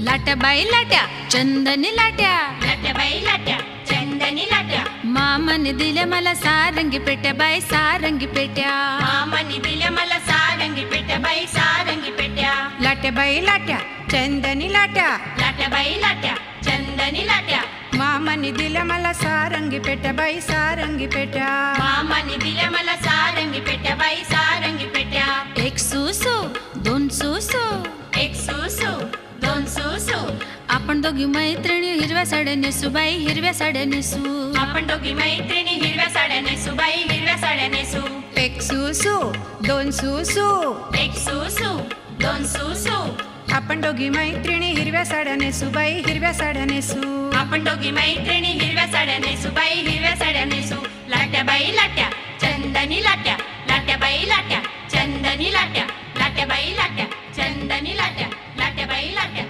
लाट्या बाई लाट्या चंदनी लाट्या, लाट्या बाई लाट्या चंदनी लाट्या, मामाने दिल्या मला सारंगी पेट्या बाई सारंगी पेट्या, मामाने दिल्या मला सारंगी पेट्या बाई सारंगी पेट्या, लाट्या बाई लाट्या चंदनी लाट्या, लाट्या बाई लाट्या चंदनी लाट्या, मामाने दिल्या मला सारंगी पेट्या बाई सारंगी पेट्या, मामाने दिल्या मला सारंगी पेट्या बाई सारंगी पेट्या, एक सुसू दोन सुसू, एक सुसू दोन सुसू, आपण दोघी मैत्रिणी हिरव्या साड्या नेसू बाई हिरव्या साड्या नेसू, आपण दोघी मैत्रिणी हिरव्या साड्या नेसू बाई हिरव्या साड्या नेसू, एक सुसू दोन सुसू, एक सुसू दोन सुसू, आपण दोघी मैत्रिणी हिरव्या साड्या नेसू बाई हिरव्या साड्या नेसू, आपण दोघी मैत्रिणी हिरव्या साड्या नेसू बाई हिरव्या साड्या नेसू, लाट्या बाई लाट्या चंदनी लाट्या, लाट्या बाई लाट्या चंदनी लाट्या, लाट्या बाई लाट्या चंदनी लाट्या, लाट्या बाई लाट्या